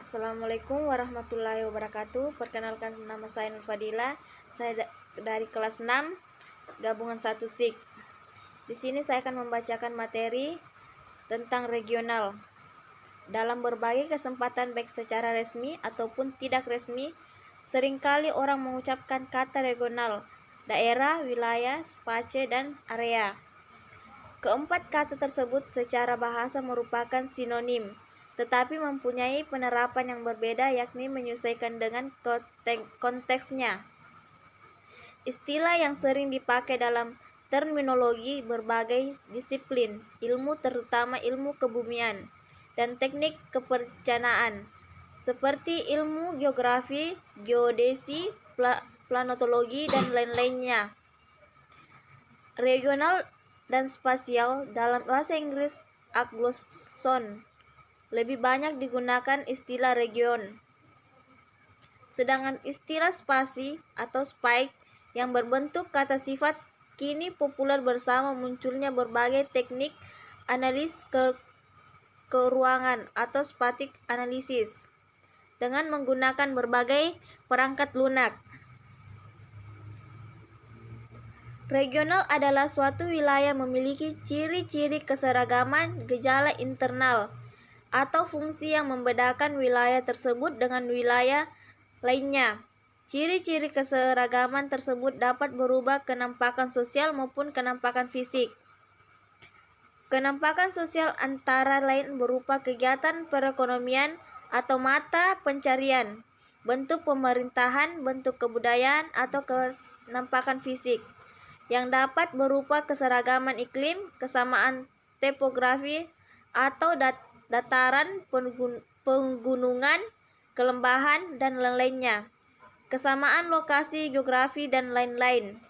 Assalamualaikum warahmatullahi wabarakatuh. Perkenalkan, nama saya Nur Fadila. Saya dari kelas 6 gabungan 1 SIK. Di sini saya akan membacakan materi tentang regional. Dalam berbagai kesempatan baik secara resmi ataupun tidak resmi, seringkali orang mengucapkan kata regional, daerah, wilayah, space, dan area. Keempat kata tersebut secara bahasa merupakan sinonim, tetapi mempunyai penerapan yang berbeda, yakni menyesuaikan dengan konteksnya. Istilah yang sering dipakai dalam terminologi berbagai disiplin ilmu, terutama ilmu kebumian dan teknik keperencanaan, seperti ilmu geografi, geodesi, planetologi, dan lain-lainnya. Regional dan spasial dalam bahasa Inggris Anglo-Saxon lebih banyak digunakan istilah region, sedangkan istilah spasi atau spike yang berbentuk kata sifat kini populer bersama munculnya berbagai teknik analisis keruangan atau static analysis dengan menggunakan berbagai perangkat lunak. Regional adalah suatu wilayah memiliki ciri-ciri keseragaman, gejala internal, atau fungsi yang membedakan wilayah tersebut dengan wilayah lainnya. Ciri-ciri keseragaman tersebut dapat berubah kenampakan sosial maupun kenampakan fisik. Kenampakan sosial antara lain berupa kegiatan perekonomian atau mata pencarian, bentuk pemerintahan, bentuk kebudayaan, atau kenampakan fisik yang dapat berupa keseragaman iklim, kesamaan topografi atau dataran, pegunungan, kelembahan, dan lain-lainnya, kesamaan lokasi geografi, dan lain-lain.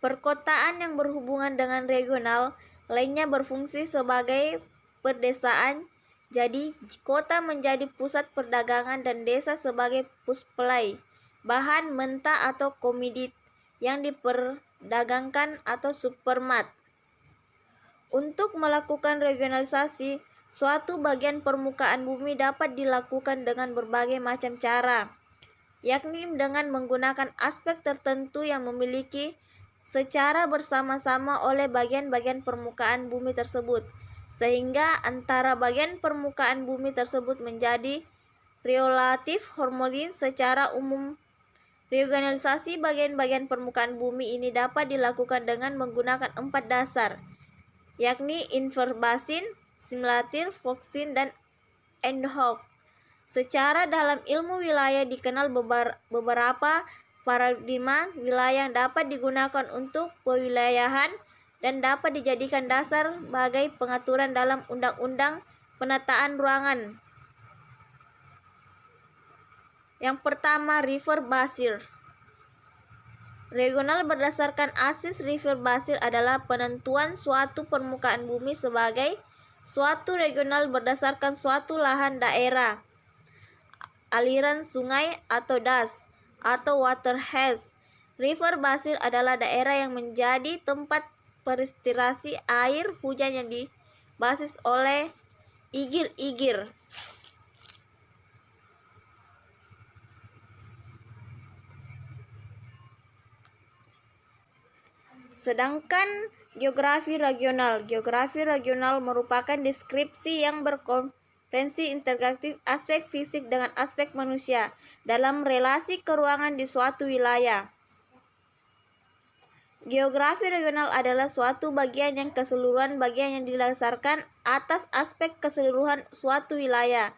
Perkotaan yang berhubungan dengan regional lainnya berfungsi sebagai perdesaan, jadi kota menjadi pusat perdagangan dan desa sebagai pusplai bahan mentah atau komodit yang diperdagangkan atau supermat. Untuk melakukan regionalisasi suatu bagian permukaan bumi dapat dilakukan dengan berbagai macam cara, yakni dengan menggunakan aspek tertentu yang memiliki secara bersama-sama oleh bagian-bagian permukaan bumi tersebut, sehingga antara bagian permukaan bumi tersebut menjadi relatif harmonis secara umum. Regionalisasi bagian-bagian permukaan bumi ini dapat dilakukan dengan menggunakan 4 dasar, yakni inverbasin, simulatir, Foxin, dan ad hoc. Secara dalam ilmu wilayah dikenal beberapa paradigma wilayah yang dapat digunakan untuk pewilayahan dan dapat dijadikan dasar sebagai pengaturan dalam undang-undang penataan ruangan. Yang pertama, river basir. Regional berdasarkan asis river basir adalah penentuan suatu permukaan bumi sebagai suatu regional berdasarkan suatu lahan daerah, aliran sungai atau das, atau waterways. River basir adalah daerah yang menjadi tempat peristirahatan air hujan yang dibasis oleh igir-igir. Sedangkan geografi regional merupakan deskripsi yang berkonferensi integratif aspek fisik dengan aspek manusia dalam relasi keruangan di suatu wilayah. Geografi regional adalah suatu bagian yang keseluruhan bagian yang didasarkan atas aspek keseluruhan suatu wilayah.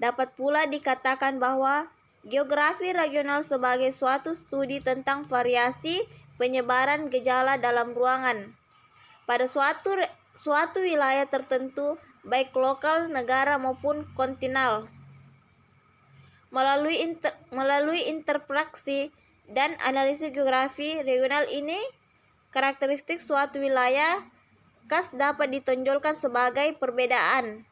Dapat pula dikatakan bahwa geografi regional sebagai suatu studi tentang variasi penyebaran gejala dalam ruangan pada suatu wilayah tertentu, baik lokal, negara, maupun kontinental. Melalui interpretasi dan analisis geografi regional ini, karakteristik suatu wilayah khas dapat ditonjolkan sebagai perbedaan.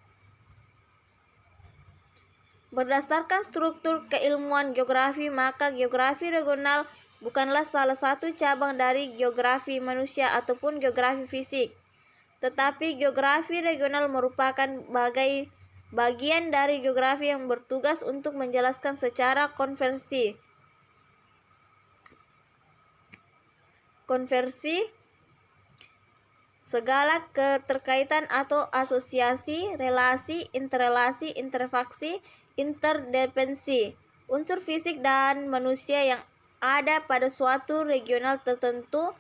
Berdasarkan struktur keilmuan geografi, maka geografi regional bukanlah salah satu cabang dari geografi manusia ataupun geografi fisik. Tetapi geografi regional merupakan bagian dari geografi yang bertugas untuk menjelaskan secara konversi segala keterkaitan atau asosiasi, relasi, interrelasi, interaksi, interdependensi unsur fisik dan manusia yang ada pada suatu regional tertentu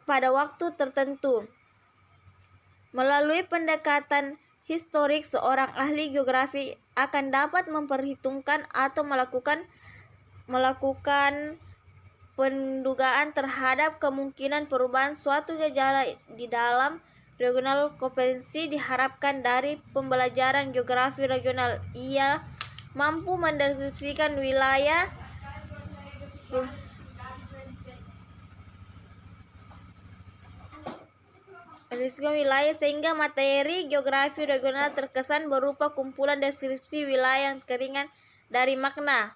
pada waktu tertentu. Melalui pendekatan historik, seorang ahli geografi akan dapat memperhitungkan atau melakukan pendugaan terhadap kemungkinan perubahan suatu gejala di dalam regional. Kompetensi diharapkan dari pembelajaran geografi regional. Ia mampu mendeskripsikan wilayah sehingga materi geografi regional terkesan berupa kumpulan deskripsi wilayah yang keringan dari makna.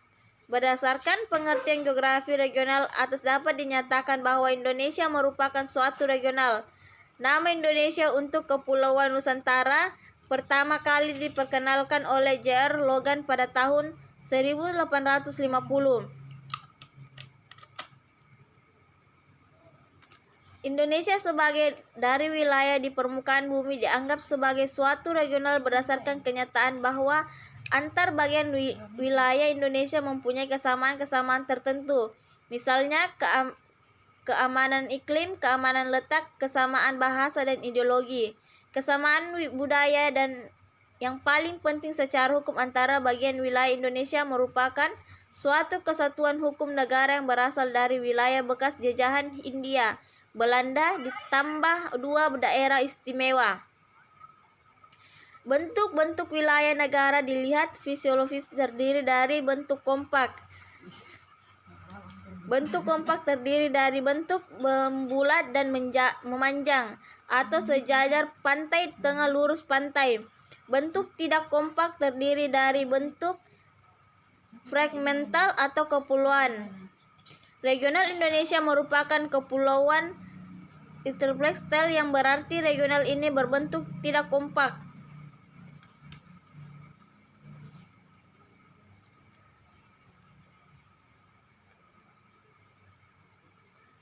Berdasarkan pengertian geografi regional atas dapat dinyatakan bahwa Indonesia merupakan suatu regional. Nama Indonesia untuk Kepulauan Nusantara pertama kali diperkenalkan oleh J.R. Logan pada tahun 1850. Indonesia sebagai dari wilayah di permukaan bumi dianggap sebagai suatu regional berdasarkan kenyataan bahwa antar bagian wilayah Indonesia mempunyai kesamaan-kesamaan tertentu. Misalnya keamanan iklim, keamanan letak, kesamaan bahasa dan ideologi, kesamaan budaya, dan yang paling penting secara hukum antara bagian wilayah Indonesia merupakan suatu kesatuan hukum negara yang berasal dari wilayah bekas jajahan Hindia Belanda ditambah 2 daerah istimewa. Bentuk-bentuk wilayah negara dilihat fisiologis terdiri dari bentuk kompak. Bentuk kompak terdiri dari bentuk membulat dan memanjang atau sejajar pantai tengah lurus pantai. Bentuk tidak kompak terdiri dari bentuk fragmental atau kepulauan. Regional Indonesia merupakan kepulauan interplexal yang berarti regional ini berbentuk tidak kompak.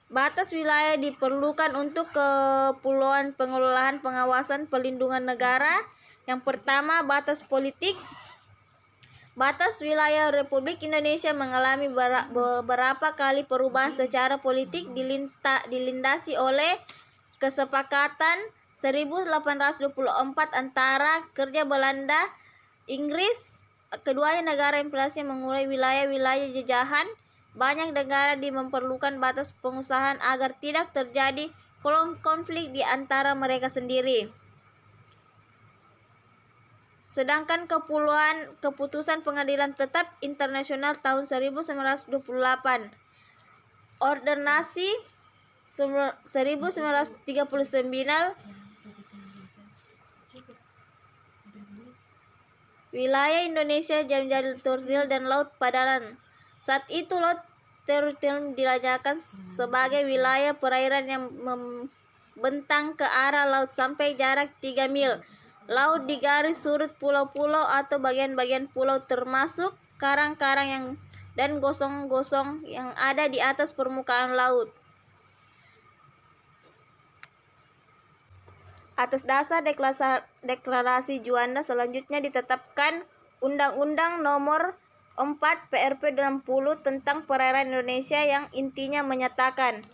Batas wilayah diperlukan untuk kepulauan pengelolaan, pengawasan, pelindungan negara. Yang pertama, batas politik. Batas wilayah Republik Indonesia mengalami beberapa kali perubahan secara politik dilindasi oleh kesepakatan 1824 antara kerja Belanda, Inggris. Keduanya negara imperialis menguasai wilayah-wilayah jajahan. Banyak negara memerlukan batas penguasaan agar tidak terjadi konflik di antara mereka sendiri. Sedangkan keputusan Pengadilan Tetap Internasional tahun 1928, Ordonansi 1939, wilayah Indonesia menjadi teritorial dan laut padanan. Saat itu laut teritorial dinyatakan sebagai wilayah perairan yang membentang ke arah laut sampai jarak 3 mil. Laut di garis surut pulau-pulau atau bagian-bagian pulau termasuk karang-karang dan gosong-gosong yang ada di atas permukaan laut. Atas dasar deklarasi Juanda selanjutnya ditetapkan Undang-Undang Nomor 4 PRP 60 tentang perairan Indonesia yang intinya menyatakan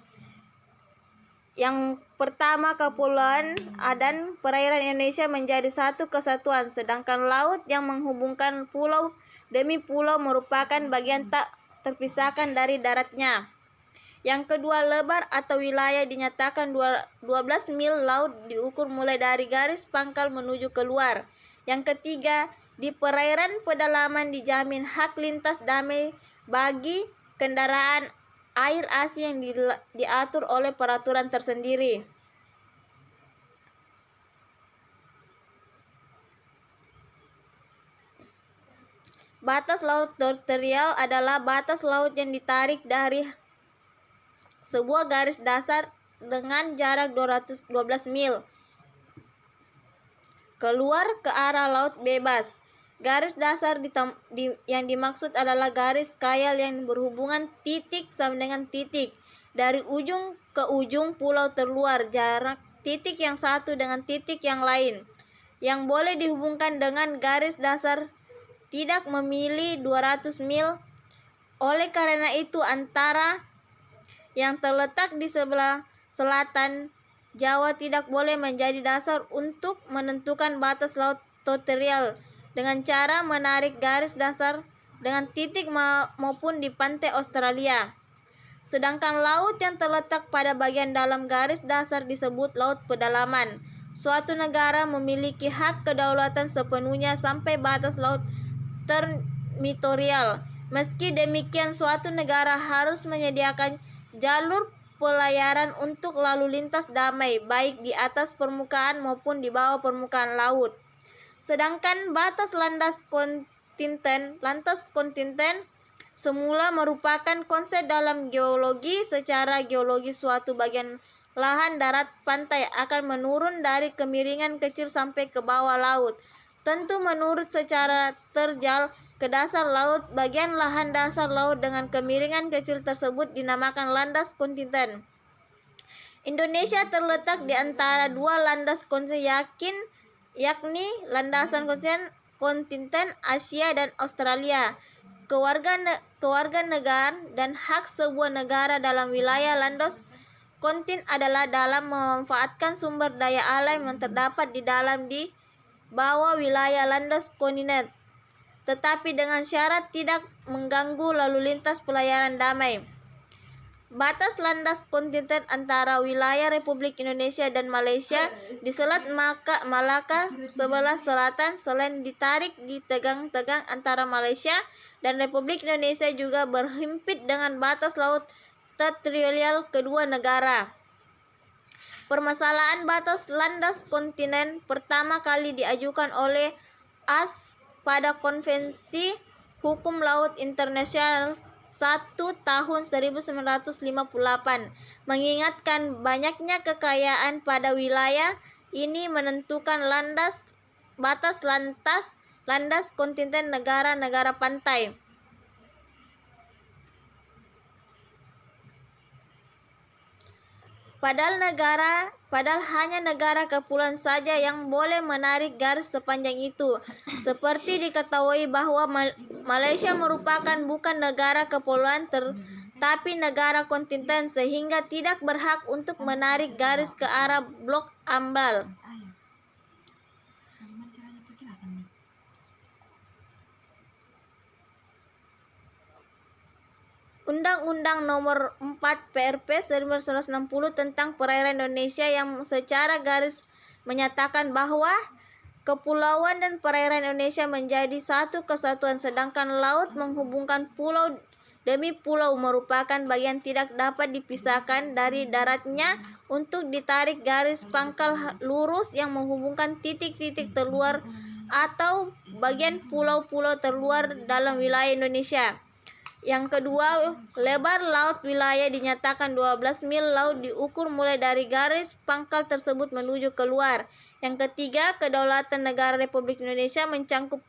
yang pertama, kepulauan dan perairan Indonesia menjadi satu kesatuan, sedangkan laut yang menghubungkan pulau demi pulau merupakan bagian tak terpisahkan dari daratnya. Yang kedua, lebar atau wilayah dinyatakan 12 mil, laut diukur mulai dari garis pangkal menuju keluar. Yang ketiga, di perairan pedalaman dijamin hak lintas damai bagi kendaraan air asing yang diatur oleh peraturan tersendiri. Batas laut teritorial adalah batas laut yang ditarik dari sebuah garis dasar dengan jarak 12 mil. keluar ke arah laut bebas. Garis dasar yang dimaksud adalah garis khayal yang berhubungan titik sama dengan titik dari ujung ke ujung pulau terluar, jarak titik yang satu dengan titik yang lain, yang boleh dihubungkan dengan garis dasar tidak memilih 200 mil. Oleh karena itu, antara yang terletak di sebelah selatan Jawa tidak boleh menjadi dasar untuk menentukan batas laut teritorial dengan cara menarik garis dasar dengan titik maupun di pantai Australia. Sedangkan laut yang terletak pada bagian dalam garis dasar disebut laut pedalaman. Suatu negara memiliki hak kedaulatan sepenuhnya sampai batas laut teritorial. Meski demikian, suatu negara harus menyediakan jalur pelayaran untuk lalu lintas damai, baik di atas permukaan maupun di bawah permukaan laut. Sedangkan batas landas kontinen semula merupakan konsep dalam geologi. Secara geologi, suatu bagian lahan darat pantai akan menurun dari kemiringan kecil sampai ke bawah laut, tentu menurun secara terjal ke dasar laut. Bagian lahan dasar laut dengan kemiringan kecil tersebut dinamakan landas kontinen. Indonesia terletak di antara dua landas kontinen, yakni landasan kontinen Asia dan Australia. Kewarganegaraan dan hak sebuah negara dalam wilayah landas kontinen adalah dalam memanfaatkan sumber daya alam yang terdapat di dalam di bawah wilayah landas kontinen, tetapi dengan syarat tidak mengganggu lalu lintas pelayaran damai. Batas landas kontinen antara wilayah Republik Indonesia dan Malaysia di Selat Malaka sebelah selatan, selain ditarik di tegang-tegang antara Malaysia dan Republik Indonesia, juga berhimpit dengan batas laut teritorial kedua negara. Permasalahan batas landas kontinen pertama kali diajukan oleh AS pada Konvensi Hukum Laut Internasional 1 tahun 1958, mengingatkan banyaknya kekayaan pada wilayah ini menentukan batas landas kontinen negara-negara pantai. Padahal hanya negara kepulauan saja yang boleh menarik garis sepanjang itu. Seperti diketahui bahwa Malaysia merupakan bukan negara kepulauan tapi negara kontinen, sehingga tidak berhak untuk menarik garis ke arah blok ambal. Undang-Undang Nomor 4 PRP 1960 tentang perairan Indonesia yang secara garis menyatakan bahwa kepulauan dan perairan Indonesia menjadi satu kesatuan, sedangkan laut menghubungkan pulau demi pulau merupakan bagian tidak dapat dipisahkan dari daratnya. Untuk ditarik garis pangkal lurus yang menghubungkan titik-titik terluar atau bagian pulau-pulau terluar dalam wilayah Indonesia. Yang kedua, lebar laut wilayah dinyatakan 12 mil. Laut diukur mulai dari garis pangkal tersebut menuju keluar. Yang ketiga, kedaulatan negara Republik Indonesia mencangkup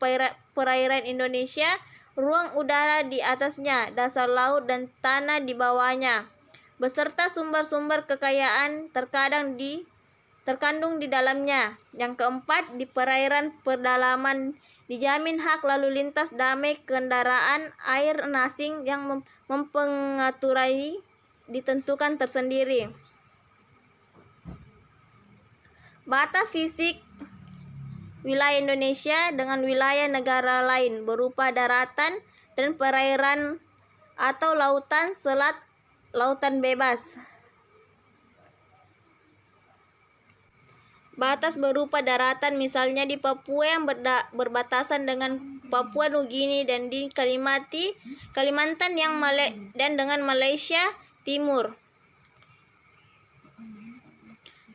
perairan Indonesia, ruang udara di atasnya, dasar laut dan tanah di bawahnya, beserta sumber-sumber kekayaan terkandung di dalamnya. Yang keempat, di perairan pedalaman dijamin hak lalu lintas damai kendaraan air asing yang mempengaruhi ditentukan tersendiri. Batas fisik wilayah Indonesia dengan wilayah negara lain berupa daratan dan perairan atau lautan, selat, lautan bebas. Batas berupa daratan misalnya di Papua yang berbatasan dengan Papua Nugini dan di Kalimantan dan dengan Malaysia Timur.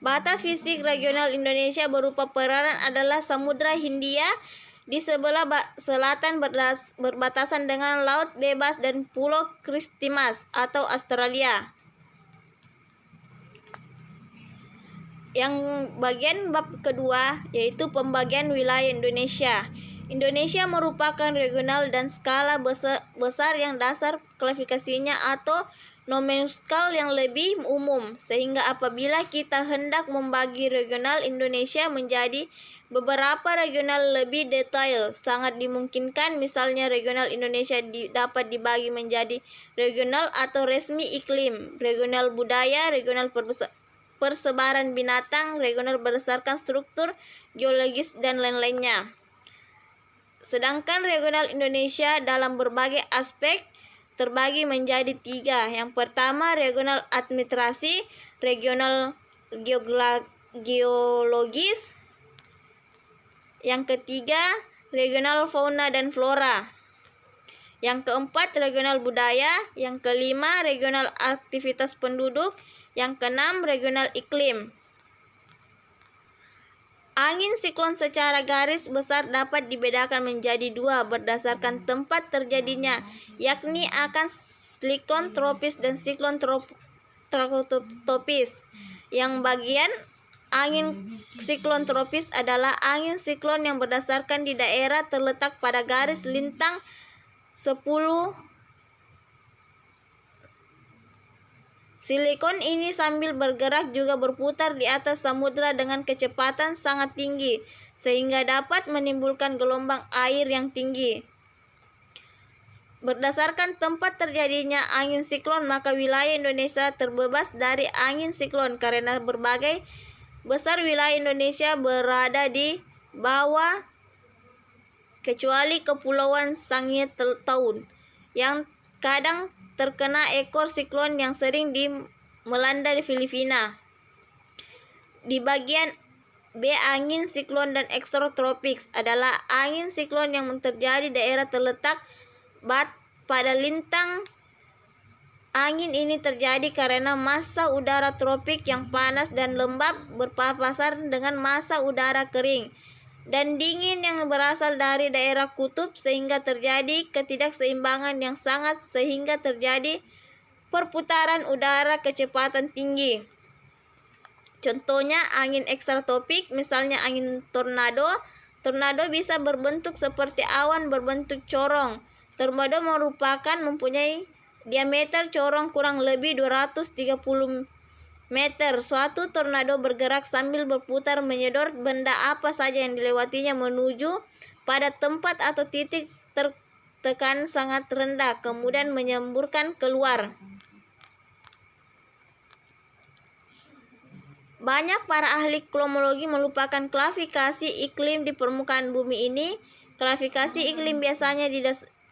Batas fisik regional Indonesia berupa perairan adalah Samudra Hindia di sebelah selatan berbatasan dengan Laut Bebas dan Pulau Christmas atau Australia. Yang bagian bab kedua yaitu pembagian wilayah Indonesia. Indonesia merupakan regional dan skala besar yang dasar klasifikasinya atau nomenklatur yang lebih umum, sehingga apabila kita hendak membagi regional Indonesia menjadi beberapa regional lebih detail, sangat dimungkinkan misalnya regional Indonesia dapat dibagi menjadi regional atau resmi iklim, regional budaya, regional persebaran binatang, regional berdasarkan struktur geologis, dan lain-lainnya. Sedangkan regional Indonesia dalam berbagai aspek terbagi menjadi 3. Yang pertama, regional administrasi, regional geologis. Yang ketiga, regional fauna dan flora. Yang keempat, regional budaya. Yang kelima, regional aktivitas penduduk. Yang keenam, regional iklim. Angin siklon secara garis besar dapat dibedakan menjadi 2 berdasarkan tempat terjadinya, yakni akan siklon tropis dan siklon tropis. Yang bagian angin siklon tropis adalah angin siklon yang berdasarkan di daerah terletak pada garis lintang 10. Siklon ini sambil bergerak juga berputar di atas samudra dengan kecepatan sangat tinggi, sehingga dapat menimbulkan gelombang air yang tinggi. Berdasarkan tempat terjadinya angin siklon, maka wilayah Indonesia terbebas dari angin siklon karena berbagai besar wilayah Indonesia berada di bawah kecuali Kepulauan Sangihe Tahun yang kadang terkena ekor siklon yang sering melanda di Filipina. Di bagian B, angin siklon dan ekstratropis adalah angin siklon yang terjadi daerah terletak pada lintang. Angin ini terjadi karena massa udara tropik yang panas dan lembab berpapasan dengan massa udara kering dan dingin yang berasal dari daerah kutub, sehingga terjadi ketidakseimbangan yang sangat sehingga terjadi perputaran udara kecepatan tinggi. Contohnya angin ekstratropik, misalnya angin tornado. Tornado bisa berbentuk seperti awan berbentuk corong. Tornado mempunyai diameter corong kurang lebih 230 meter. Suatu tornado bergerak sambil berputar menyedot benda apa saja yang dilewatinya menuju pada tempat atau titik tertekan sangat rendah, kemudian menyemburkan keluar. Banyak para ahli klimatologi melupakan klasifikasi iklim di permukaan bumi ini. Klasifikasi iklim biasanya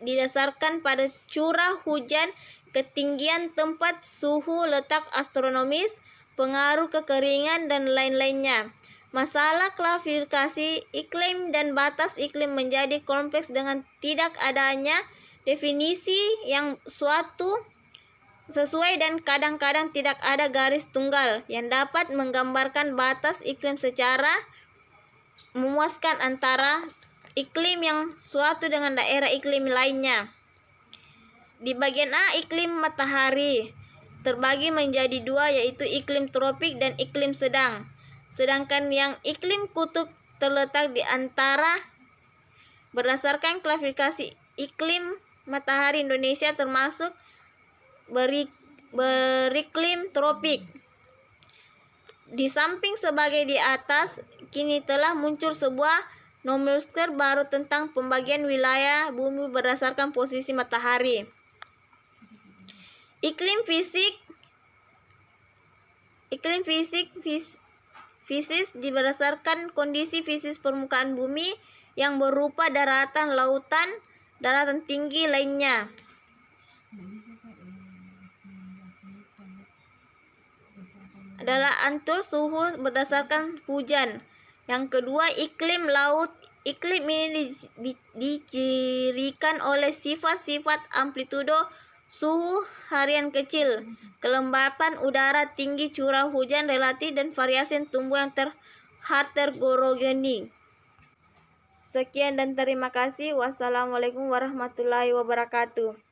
didasarkan pada curah hujan, ketinggian tempat, suhu, letak astronomis, pengaruh kekeringan, dan lain-lainnya. Masalah klasifikasi iklim dan batas iklim menjadi kompleks dengan tidak adanya definisi yang sesuai dan kadang-kadang tidak ada garis tunggal yang dapat menggambarkan batas iklim secara memuaskan antara iklim yang suatu dengan daerah iklim lainnya. Di bagian A, iklim matahari terbagi menjadi 2, yaitu iklim tropik dan iklim sedang. Sedangkan yang iklim kutub terletak di antara. Berdasarkan klasifikasi iklim matahari, Indonesia termasuk beriklim tropik. Di samping sebagai di atas, kini telah muncul sebuah nomenklatur baru tentang pembagian wilayah bumi berdasarkan posisi matahari. Iklim fisik berdasarkan kondisi fisik permukaan bumi yang berupa daratan, lautan, daratan tinggi lainnya. Adalah atur suhu berdasarkan hujan. Yang kedua, iklim laut. Iklim ini dicirikan oleh sifat-sifat amplitudo suhu harian kecil, kelembapan udara tinggi, curah hujan relatif, dan variasi tumbuhan heterogeni. Sekian dan terima kasih. Wassalamualaikum warahmatullahi wabarakatuh.